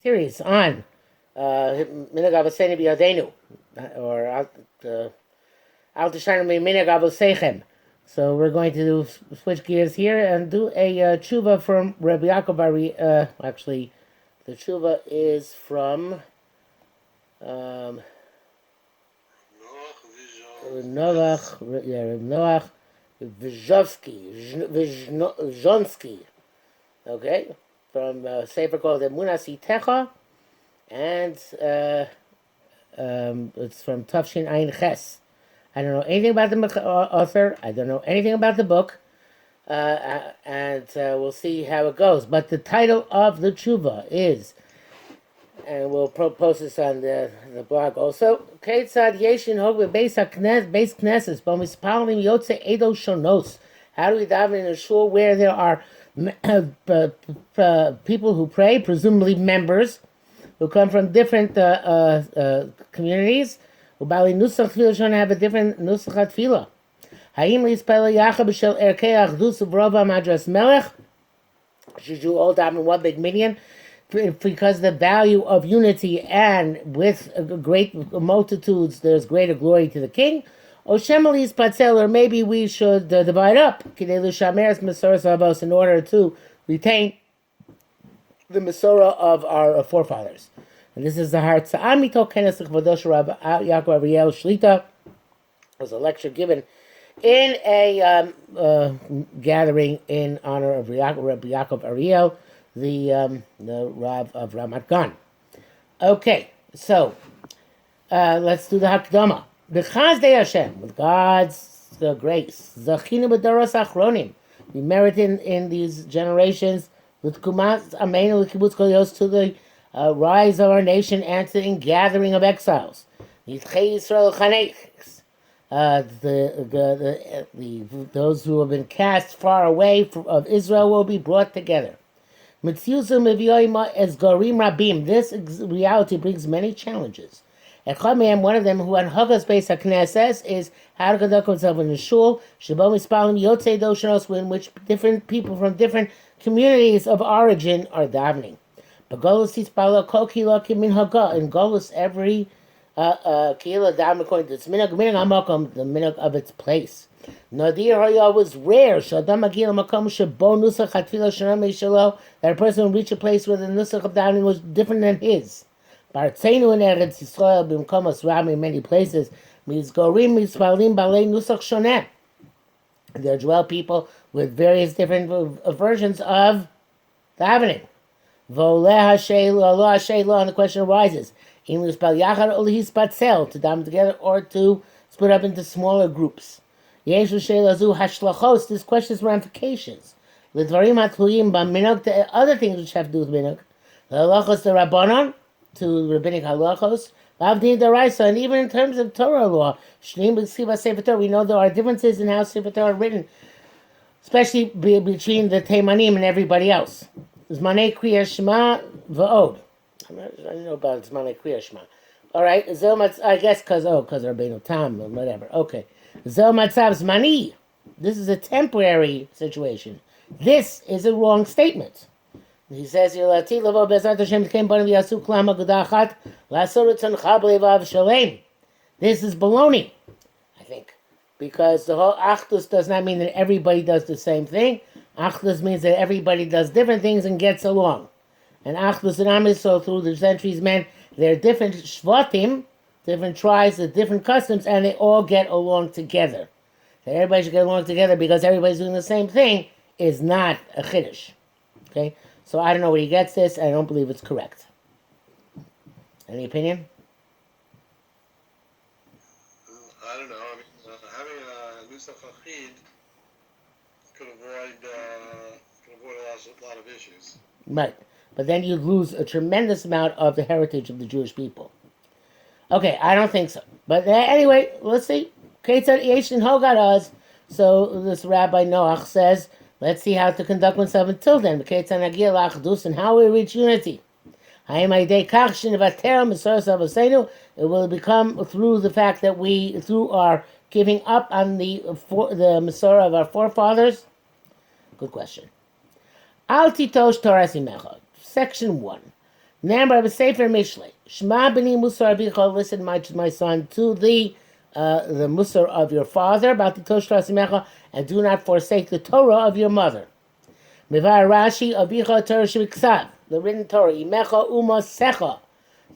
series on Minhag Avoseinu B'Yadeinu, or Al Tishanu Minhag Avoseichem. So we're going to switch gears here and do a tshuva from Rabbi Yaakov Ari. Actually, the tshuva is from Noach Vizhonsky. Okay, from a sefer called Emunas Itecha, and it's from Tafshin Ayin Ches. I don't know anything about the author. I don't know anything about the book, and we'll see how it goes. But the title of the tshuva is, and we'll post this on the blog also. Keitzad Yeshin Hog Beis Knesses B'Mispalim Yotze Edo Shonos. How do we daven in a shul where there are people who pray, presumably members, who come from different communities? Ubali nusach tefillah should have a different nusach tefillah. Hayim lispel yachab b'shel erkei achdus uvrova madras melech. Should you all daven in one big minyan? Because the value of unity, and with great multitudes, there's greater glory to the king. Or shemalis patzel, or maybe we should divide up kidei l'shamer mesoras avos, in order to retain the Mesorah of our forefathers. And this is the heart. Sa'amito kenes l'chvodosh Rabbi Yaakov Ariel Shlita. It was a lecture given in a gathering in honor of Rabbi Yaakov Ariel, the Rav of Ramat Gan. Okay, so let's do the Hakdama. B'chazdei Hashem, with God's grace. Zachinu b'daros achronim. We merit in these generations with Kumas Ameinu l'kibbutz kol yos, to the rise of our nation and to the gathering of exiles. Yitchei Yisrael chaneichs. Those who have been cast far away of Israel will be brought together. Mitziusu mevioima es gorim rabim. This reality brings many challenges. Echad one of them, who on Hagas Beis HaKnesses, is how to conduct himself in the shul, Shebo Mispalim Yotzei Doshanos, in which different people from different communities of origin are davening. But Golus Tispalo Kol Kila Minhag, in Golus every Kila daven according to its Minhag Hamakom, the Minhag of its place. Nadir Haya was rare. Shadam Agil Makom Shebo Nusach Hatfilah Shanam Shelo, that a person would reach a place where the Nusach of davening was different than his. Bartzeinu in Eretz Yisrael b'mkomos rab, in many places. Mizgorim mispalim balei nusach shoneh. There dwell people with various different versions of davening. Voleh hasheilah, lo hasheilah, and the question arises: in lispal yachad or lihispatzel, to daven together or to split up into smaller groups. Yeshu sheilah zu hashlachos. This question's ramifications. Lidvarim hatluyim b'minhag, the other things which have to do with minhag. The halachos the rabbanon, to rabbinic halachos, Lavdin Daraisa, and even in terms of Torah law, Shneim B'Siva Sefer Torah, we know there are differences in how Sefer Torah are written, especially between the Teimanim and everybody else. Zmanei Kriya Shema V'od. I don't know about Zmanei Kriya Shema. All right, I guess because Rabbeinu Tam or whatever. Okay, Zel Matzav Zmani. This is a temporary situation. This is a wrong statement. He says here, this is baloney, I think, because the whole Achdus does not mean that everybody does the same thing. Achdus means that everybody does different things and gets along. And Achdus and Am Yisrael through the centuries meant they're different shvatim, different tribes with different customs, and they all get along together. That everybody should get along together because everybody's doing the same thing is not a chiddush. Okay? So I don't know where he gets this. I don't believe it's correct. Any opinion? I don't know. I mean, having a nusach achid could avoid a lot of issues. Right, but then you lose a tremendous amount of the heritage of the Jewish people. Okay, I don't think so. But anyway, let's see. Keitzad Yeshin Hogadaz. So this Rabbi Noach says, let's see how to conduct oneself until then. And how we reach unity. It will become through the fact that through our giving up on the Mesorah of our forefathers. Good question. Al Titosh Torah Simecha. Section 1. Number of a Sefer Mishlei. Shema b'ni musar avicha, listen, my son, to the musar of your father, about the Toshra Simecha, and do not forsake the Torah of your mother. Mivar Rashi avicha Torah shebiksav, the written Torah, imecha umasecha.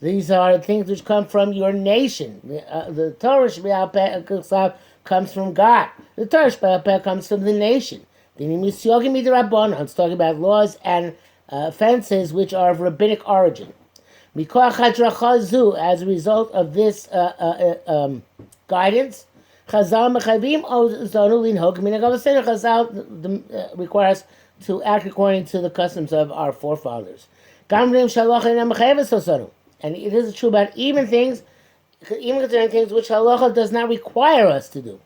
These are things which come from your nation. The Torah shebiksav comes from God. The Torah shebiksav comes from the nation. It's talking about laws and offenses which are of rabbinic origin. As a result of this guidance, Chazal require us to act according to the customs of our forefathers. And it is true about even concerning things which halacha does not require us to do.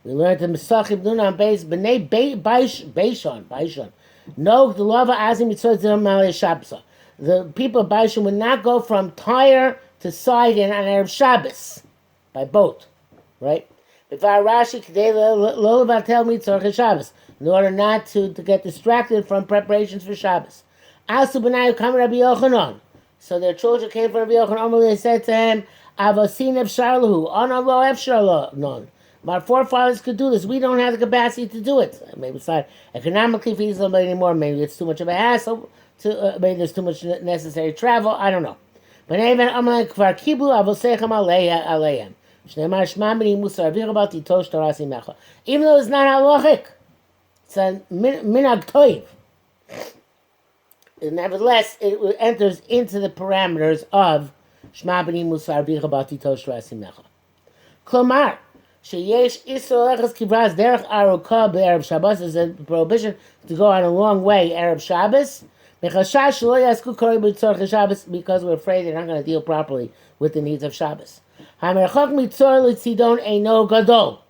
We learned in Mesachim Nunam Beis B'nei Baishon. No, the lava azim mitzvah malei Shabbos. The people of Baishon would not go from Tyre to Sidon on Erev Shabbos by boat, right? Rashi today lo levatel mitzvah Shabbos, in order not to get distracted from preparations for Shabbos. Asu b'nayu kam Rabbi Yochanan. So their children came from Rabbi Yochanan. They said to him, Avoseinu efshar lahu, ana lo efshar non. My forefathers could do this. We don't have the capacity to do it. Maybe it's not economically feasible anymore. Maybe it's too much of a hassle. Maybe there's too much necessary travel. I don't know. But even though it's not halachic, it's a minhag toiv. Nevertheless, it enters into the parameters of Shema b'ni Musar Avicha Bati Tosh Rasimecha. Klomar. Sheyesh Isra Lechas Kivras Derech Aruka Be'erev Shabbos is a prohibition to go on a long way Erev Shabbos. Mechashash Lo Yasku Kori B'Tzorch Shabbos, because we're afraid they're not going to deal properly with the needs of Shabbos. Hamerchok Mitzor Litzidon Eino Gadol.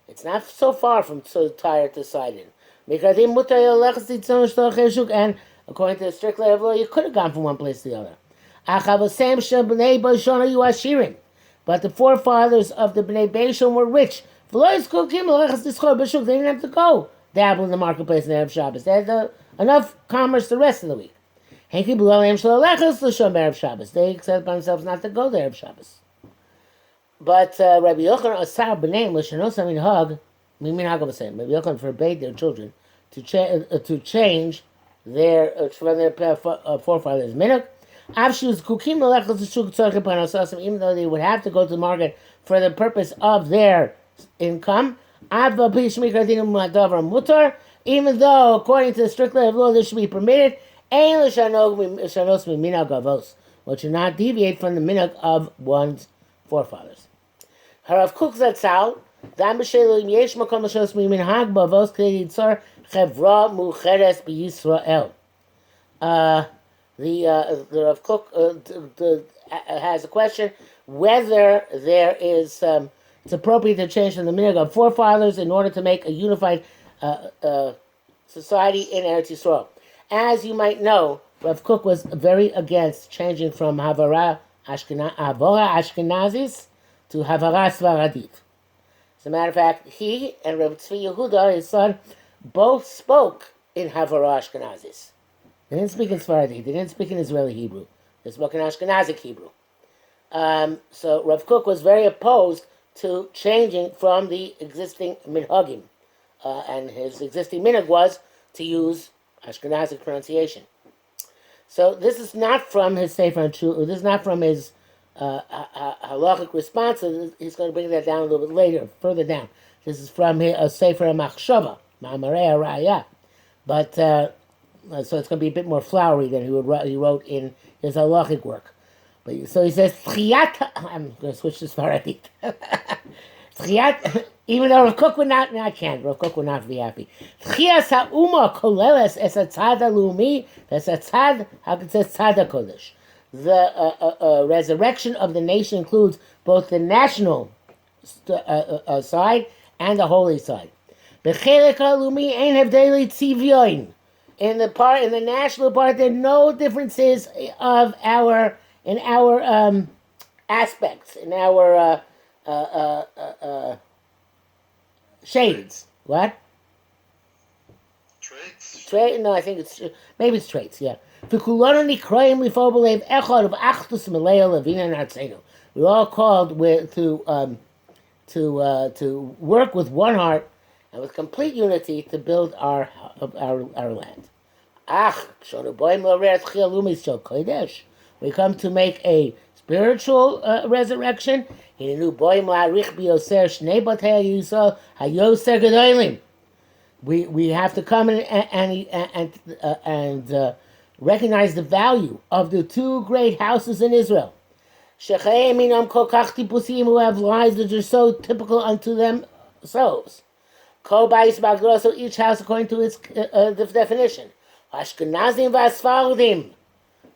It's not so far from Tyre to Sidon. Mekadim Mutar Yolechas Litzon Shloch Eshuk, and according to the strict letter of law, you could have gone from one place to the other. Achavosem Shem B'nei Boshona Yuashirim. But the forefathers of the Bnei Beishon were rich. They didn't have to go dabble in the marketplace in Erev Shabbos. They had enough commerce the rest of the week. They accepted by themselves not to go there Erev Shabbos. But Rabbi Yochanan Asar B'nei L'Shanos Minhag, Rabbi Yochanan forbade their children to change from their forefathers' minhag. Even though they would have to go to the market for the purpose of their income, even though according to the strict law of law this should be permitted, one should not deviate from the minhag of one's forefathers. Harav Kook Zatzal, the Rav Kook has a question whether there is it's appropriate to change from the minhag of forefathers in order to make a unified society in Eretz Yisrael. As you might know, Rav Kook was very against changing from Havara Ashkenazis to Havara Svaradit. As a matter of fact, he and Rav Tzvi Yehuda, his son, both spoke in Havara Ashkenazis. They didn't speak in Sephardi. They didn't speak in Israeli Hebrew. They spoke in Ashkenazic Hebrew. So Rav Kook was very opposed to changing from the existing minhagim. And his existing minhag was to use Ashkenazic pronunciation. So this is not from his Sefer Anshu. This is not from his halachic response. He's going to bring that down a little bit later, further down. This is from his Sefer Machshava, Ma'amarei Raya. But so it's going to be a bit more flowery than he wrote in his halachic work. So he says, I'm going to switch to Sfaradi. Even though Rav Kook would not, no, I can't. Rav Kook would not be happy. Tchias ha'uma koleles es hatzad ha'lumi, es hatzad, how can it say tzad ha'kodesh? The resurrection of the nation includes both the national side and the holy side. B'chelek ha'lumi ein hevdei tzivyoin. In the national part, there are no differences of our aspects, in our shades. What? traits? No, I think it's maybe it's traits. Yeah. We're all called to work with one heart and with complete unity to build our land. We come to make a spiritual resurrection. We have to come in and recognize the value of the two great houses in Israel. Who have lives that are so typical unto themselves. So each house according to its definition. Ashkenazim v'Asfardim.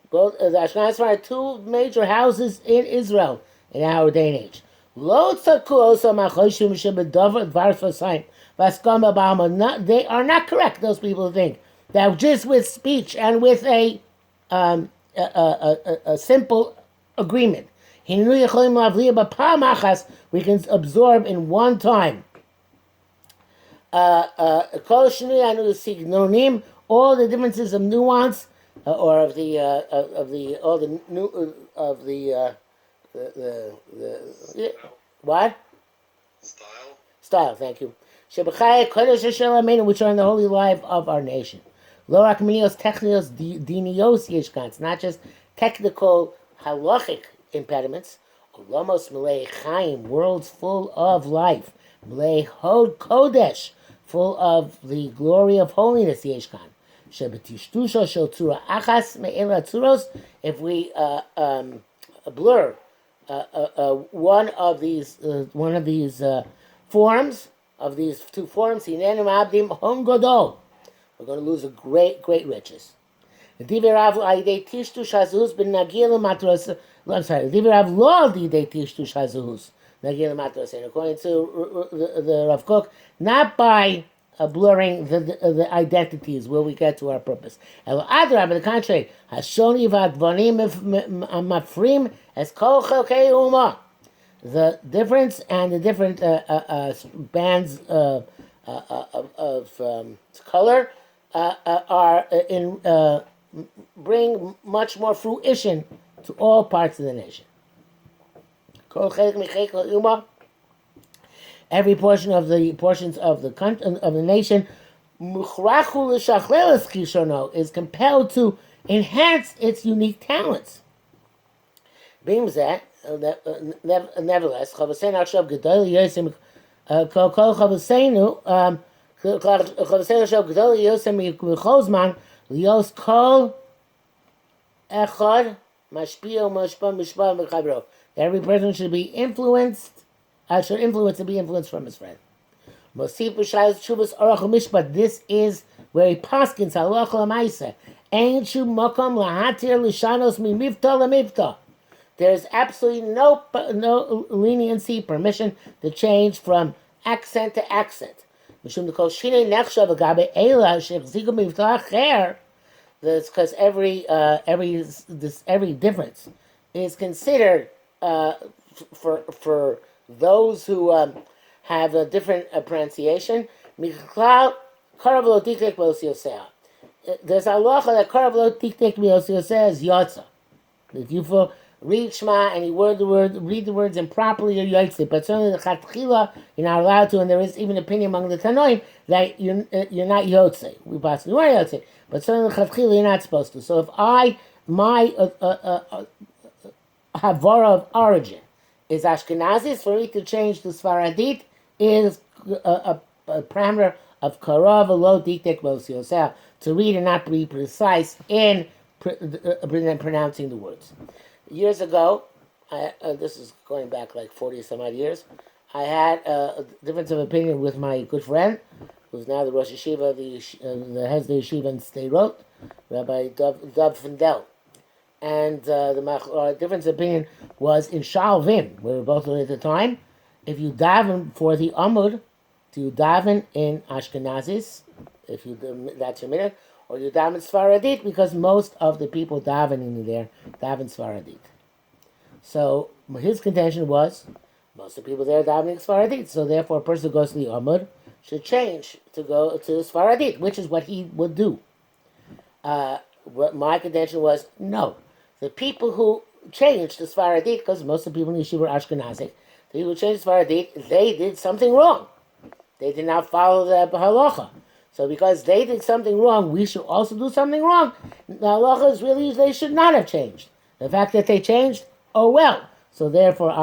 Both the Ashkenazim are two major houses in Israel in our day and age. They are not correct. Those people who think that just with speech and with a simple agreement, we can absorb in one time all the differences of nuance or of the what? Style, thank you. Which are in the holy life of our nation. It's not just technical halachic impediments. Worlds full of life. Hod Kodesh, full of the glory of holiness, Yeshkan. If we blur one of these forms, of these two forms, we're going to lose a great riches. I'm sorry. According to the Rav Kook, not by blurring the identities will we get to our purpose. On the contrary, the difference and the different bands of color are bring much more fruition to all parts of the nation. Every portion of the portions of the country, of the nation is compelled to enhance its unique talents. Nevertheless, every person should be influenced, should influence and be influenced from his friend. This is where he paskins halacha l'maaseh. Ein shu makom lahatir lishanos mimivta lemivta. There's absolutely no leniency, permission to change from accent to accent. That's because every difference is considered for those who have a different pronunciation. There's halacha that karav lo tiktek miyosiyoseh is yotza. If you read Shema and you read the words improperly, you're yotze. But certainly the chatchila you're not allowed to, and there is even opinion among the Tanoim that you're not yotze. We possibly were yotze, but certainly the chatchila you're not supposed to. So if my havara of origin is Ashkenazis, for me to change to Sfaradit is a parameter of karav lo diktek miyosiyoseh, to read and not be precise in pronouncing the words. Years ago, this is going back like 40 some odd years, I had a difference of opinion with my good friend, who's now the Rosh Yeshiva, the head of the Yeshiva in Sderot, Rabbi Dov Findel. And the difference of opinion was in Shalvim, where we were both at the time. If you daven for the Amud, do you daven in Ashkenazis, if you that's your minute, or you daven Sfaradit, because most of the people davening there daven Sfaradit. So his contention was Most of the people there are davening Sfaradit. So therefore, a person who goes to the Amud should change to go to Sfaradit, which is what he would do. What my contention was, no. The people who changed to Sfaradit, because most of the people in Yeshiva are Ashkenazic, the people who changed to Sfaradit, they did something wrong. They did not follow the halacha. So because they did something wrong, we should also do something wrong. The halacha is really, they should not have changed. The fact that they changed, oh well. So therefore,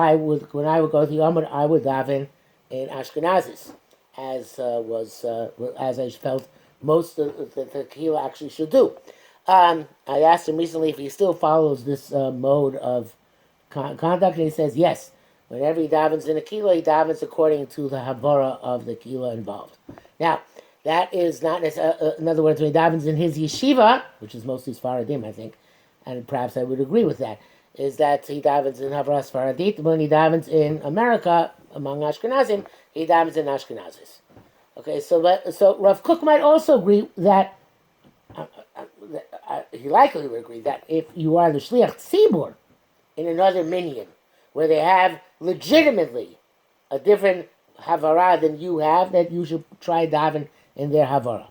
when I would go to the Amud, I would daven in Ashkenazis, as I felt most of the Kehillah actually should do. I asked him recently if he still follows this mode of conduct, and he says yes. Whenever he davens in a Kehillah, he davens according to the Havara of the Kehillah involved. Now, that is not necessarily, in other words, when he davens in his yeshiva, which is mostly Sfaradim, I think, and perhaps I would agree with that, is that he davens in Havara Sfaradit. When he davens in America, among Ashkenazim, he davens in Ashkenazis. Okay, so Rav Kook might also agree that, he likely would agree that if you are the Shliach Tzibur in another minyan, where they have legitimately a different Havara than you have, that you should try daven in their Havara.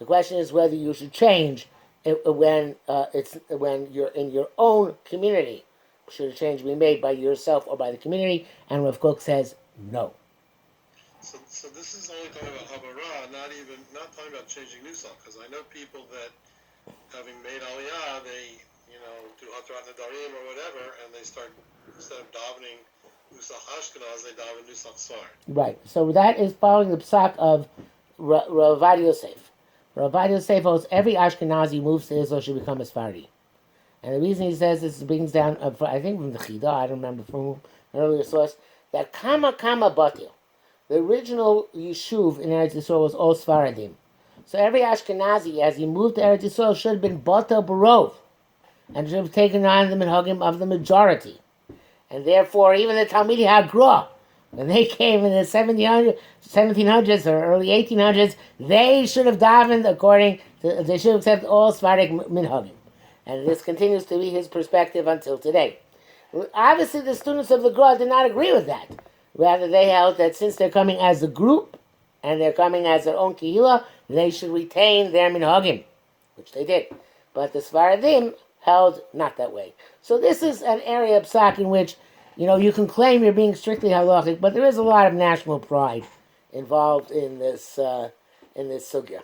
The question is whether you should change when you're in your own community. Should a change be made by yourself or by the community? And Rav Kook says no. So this is only talking about Havara, not talking about changing Nusach, because I know people that, having made Aliyah, they do Hatarat Nadarim or whatever, and they start, instead of davening Nusach Ashkenaz, they daven Nusach Sfar. Right. So that is following the psak of Rav Yosef. Rav Yosef holds every Ashkenazi moves to Israel should become a Sfardi. And the reason he says this brings down, I think from the Chidah, I don't remember from an earlier source, that Kama Batil, the original Yishuv in Eretz Yisrael was all Sfaradim. So every Ashkenazi, as he moved to Eretz Yisrael, should have been Batel Barov, and should have taken on the minhagim of the majority. And therefore, even the Talmidei HaGra, when they came in the 1700s or early 1800s, they should have davened they should accept all Sephardic minhagim. And this continues to be his perspective until today. Obviously, the students of the Gra did not agree with that. Rather, they held that since they're coming as a group, and they're coming as their own Kehillah, they should retain their minhagim, which they did. But the Sfaradim held not that way. So this is an area of psak in which, you can claim you're being strictly halachic, but there is a lot of national pride involved in this sugya.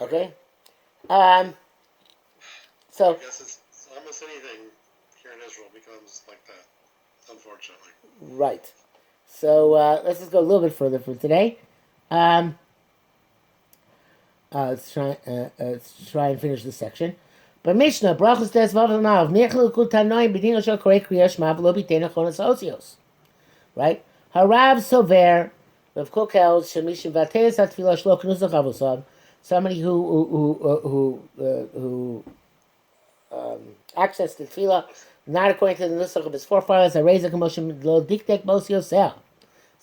Okay? So I guess it's almost anything here in Israel becomes like that, unfortunately. Right. So let's just go a little bit further for today. Let's try and finish this section. But Mishnah, brachos des vavanav, nechel kutanoim b'dino shel korei kriyas shma v'lo b'tein achonas osios. Right? Harav sover, Rav Kook held, shemishim v'ateis ha-tefillah shlo knusach avosav, somebody who accessed the tefillah not according to the nusach of his forefathers, harei k'moshe lo diktek bos yoseh.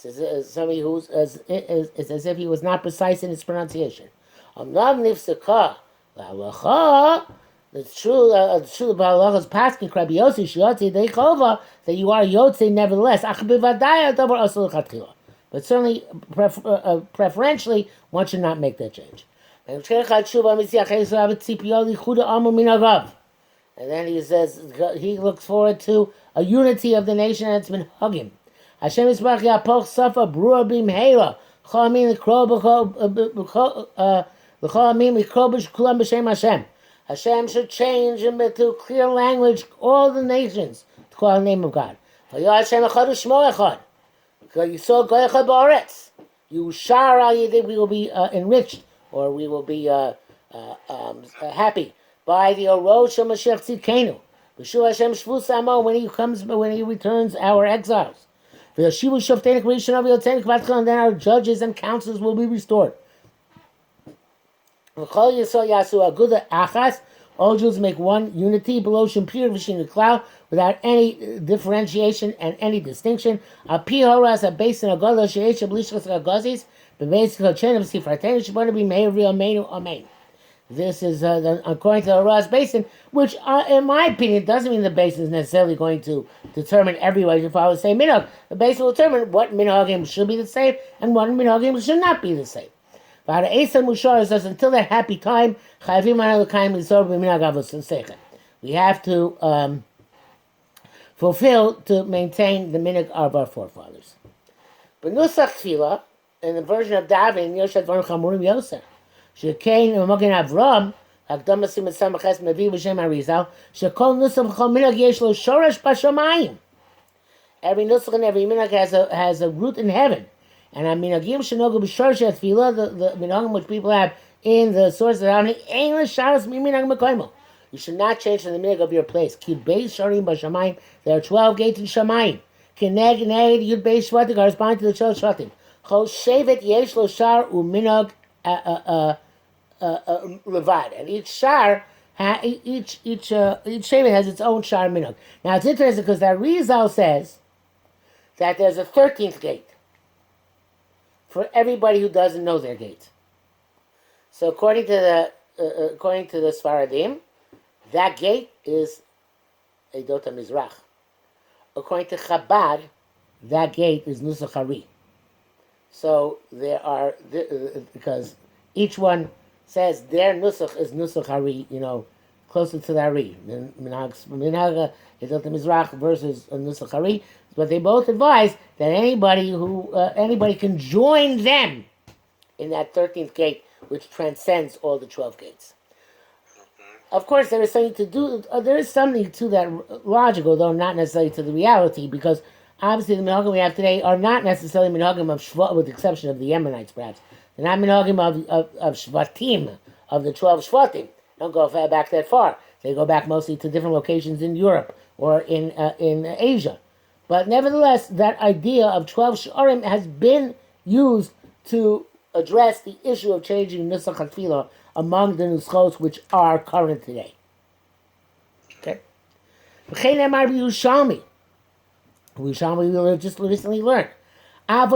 It's somebody who's it's as if he was not precise in his pronunciation. It's true about Allah's paskin Rabbi Yossi Shiotzi Deichova that you are Yotze nevertheless. But certainly, preferentially, one should not make that change. And then he says he looks forward to a unity of the nation and it's been hugging. Hashem Yisbarach Yapoch Safa Brua Bimheira Chamin Hashem. Hashem should change into clear language all the nations to call the name of God. You saw Goy Echad Ba'aretz. You shar al Yedid, we will be enriched, or we will be happy by the Orosh of Mashiach Tzidkenu. B'shu Hashem Shvu Samo, when he returns our exiles. And then our judges and counselors will be restored. All Jews make one unity below Shempir Vishin the cloud without any differentiation and any distinction. This is according to the Ras Basin, which in my opinion doesn't mean the basin is necessarily going to determine everybody to follow the same minhag. The base will determine what minhagim should be the same and what minhagim should not be the same. Says until that happy time, we have to fulfill to maintain the minhag of our forefathers. But Nusach Tefillah, in the version of David, Yoshet Dvarim Chamurim Yosef, Shekain Magen Avram, Hakdama Siman Samaches Mevi B'Shem Arizal, Shekol Nusach Chol Minhag Yesh Lo Shoresh B'Shamayim. Every nusach and every minhag has a root in heaven, and a minhagim shenogu b'shorsh tefillah, the minhagim which people have in the source of the davening, ein l'sharos minhag mekoimo. You should not change from the minhag of your place. Ki beis sharim b'shamayim. There are 12 gates in Shamayim. Kineg neg yud beis shvatim corresponding to the 12 shvatim. Chol shevet yesh lo shar u'minhag levad, and each shar. Each shevet has its own shar minhag. Now it's interesting because that Rizal says that there's a 13th gate for everybody who doesn't know their gate. So according to the Sfaradim, that gate is Eidot HaMizrach. According to Chabad, that gate is Nusach Hari. So there are, because each one says their Nusach is Nusach Hari, closer to the Hari. Minhag Eidot HaMizrach versus Nusach Hari. But they both advise that anybody can join them in that 13th gate, which transcends all the 12 gates. Of course, there is something to that logical, though not necessarily to the reality, because obviously the minhagim we have today are not necessarily minhagim of Shvat, with the exception of the Yemenites, perhaps. They're not minhagim of Shvatim, of the 12 Shvatim. Don't go back that far. They go back mostly to different locations in Europe or in Asia. But nevertheless, that idea of 12 Sharim has been used to address the issue of changing Nusach HaTefillah among the Nuschos which are current today. Okay? Yerushalmi we just recently learned. Even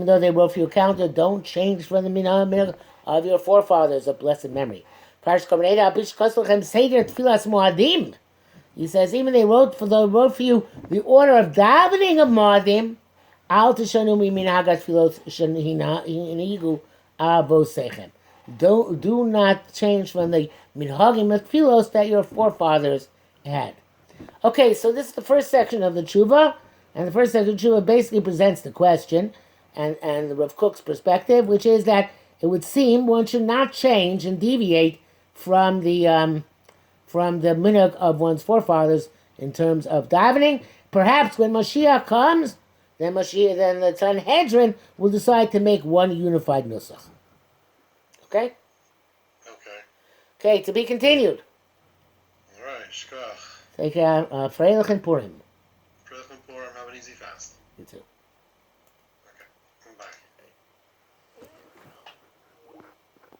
though they wrote for you a calendar, don't change from the minhag of your forefathers of blessed memory. He says, even they wrote for you the order of davening of Moadim. Do not change from the minhagim of tefillos that your forefathers had. Okay, so this is the first section of the tshuva, and the first section of the tshuva basically presents the question and the Rav Kook's perspective, which is that it would seem one should not change and deviate from the minhag of one's forefathers in terms of davening. Perhaps when Mashiach comes, then the Sanhedrin will decide to make one unified nusach. Okay? Okay, to be continued. All right, shkach. Take care. Freilich and Purim. Freilich and Purim. Have an easy fast. You too.